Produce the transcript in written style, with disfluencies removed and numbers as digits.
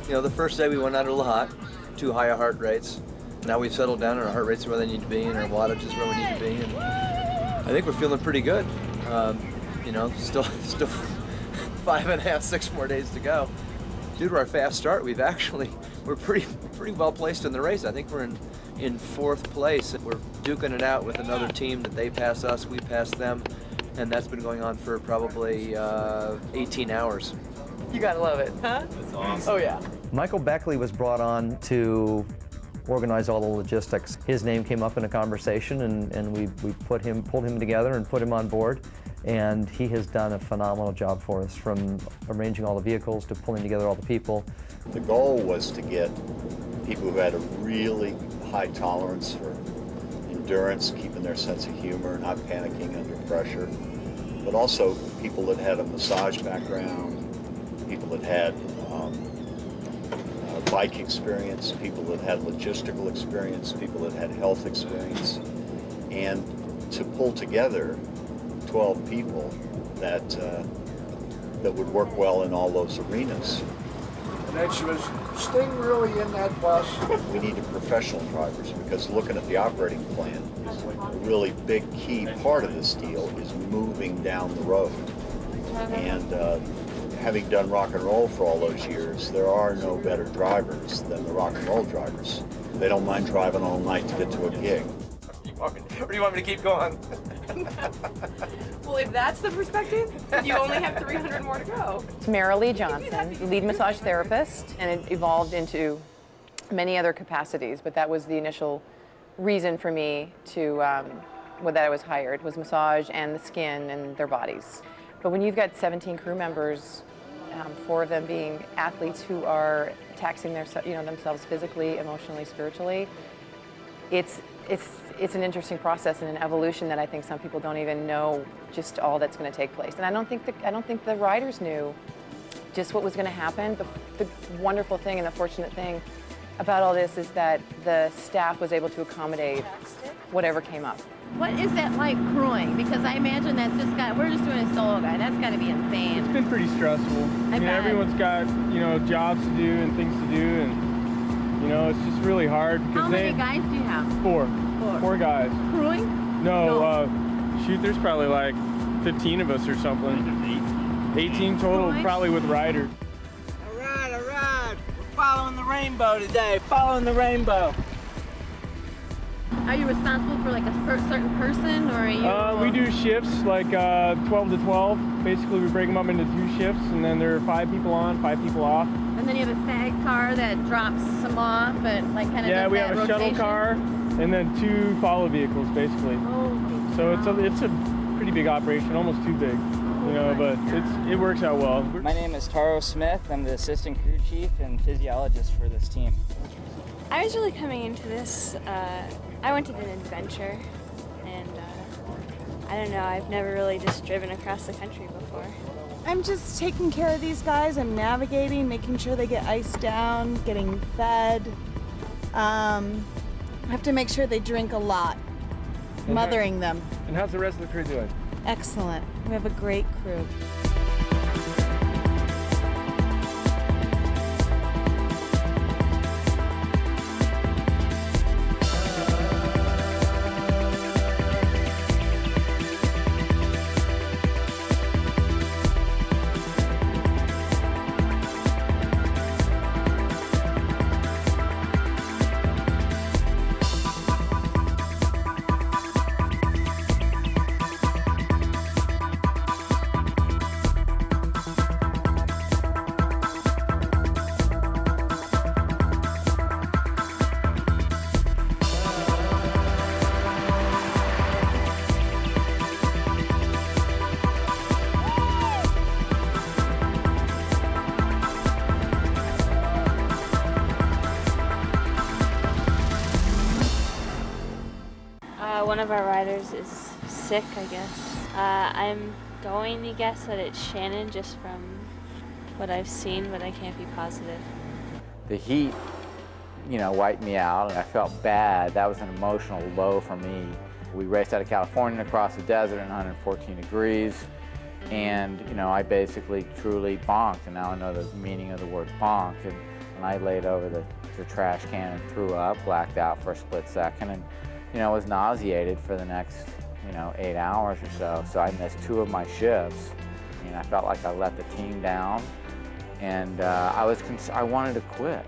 You know, the first day we went out a little hot, too high of heart rates. Now we've settled down and our heart rates are where they need to be and our wattage is where we need to be. And I think we're feeling pretty good. You know, still 5.5, 6 more days to go. Due to our fast start, we're pretty well placed in the race. I think we're in 4th place. We're duking it out with another team that they pass us, we pass them, and that's been going on for probably 18 hours. You gotta love it, huh? That's awesome. Oh yeah. Michael Beckley was brought on to organize all the logistics. His name came up in a conversation, and we pulled him together and put him on board. And he has done a phenomenal job for us, from arranging all the vehicles to pulling together all the people. The goal was to get people who had a really high tolerance for endurance, keeping their sense of humor, not panicking under pressure, but also people that had a massage background, people that had bike experience, people that had logistical experience, people that had health experience, and to pull together 12 people that would work well in all those arenas. And she was Sting really in that bus? We needed professional drivers, because looking at the operating plan, a really big key part of this deal is moving down the road. And having done rock and roll for all those years, there are no better drivers than the rock and roll drivers. They don't mind driving all night to get to a gig. Or do you want me to keep going? Well, if that's the perspective, you only have 300 more to go. It's Marilee Johnson, lead massage therapist, and it evolved into many other capacities, but that was the initial reason for me to, that I was hired, was massage and the skin and their bodies. But when you've got 17 crew members, 4 of them being athletes who are taxing themselves physically, emotionally, spiritually, it's an interesting process and an evolution that I think some people don't even know just all that's going to take place. And I don't think the riders knew just what was going to happen. The wonderful thing and the fortunate thing about all this is that the staff was able to accommodate whatever came up. What is that like crewing? Because I imagine we're just doing a solo guy. That's got to be insane. It's been pretty stressful. I bet. Everyone's got, jobs to do and things to do, and it's just really hard. How many guys do you have? 4. 4 guys. Crewing? No, shoot, there's probably like 15 of us or something. 18 total, Crewing? probably with riders. All right, we're following the rainbow today, following the rainbow. Are you responsible for like a certain person, or are you? We do shifts, like 12 to 12. Basically, we break them up into 2 shifts, and then there are 5 people on, 5 people off. And then you have a SAG car that drops them off, but like kind of yeah, does we that have a rotation? shuttle car, and then 2 follow vehicles, basically. Oh, so it's a pretty big operation, almost too big, but it works out well. My name is Taro Smith. I'm the assistant crew chief and physiologist for this team. I was really coming into this. I went to an adventure, and I don't know, I've never really just driven across the country before. I'm just taking care of these guys. I'm navigating, making sure they get iced down, getting fed. I have to make sure they drink a lot, mothering them. And how's the rest of the crew doing? Excellent. We have a great crew. One of our riders is sick, I guess. I'm going to guess that it's Shannon just from what I've seen, but I can't be positive. The heat, wiped me out, and I felt bad. That was an emotional low for me. We raced out of California across the desert in 114 degrees, and I basically truly bonked, and now I know the meaning of the word bonk. And And I laid over the trash can and threw up, blacked out for a split second, and was nauseated for the next 8 hours or so. So I missed 2 of my shifts. I felt like I let the team down, and I wanted to quit.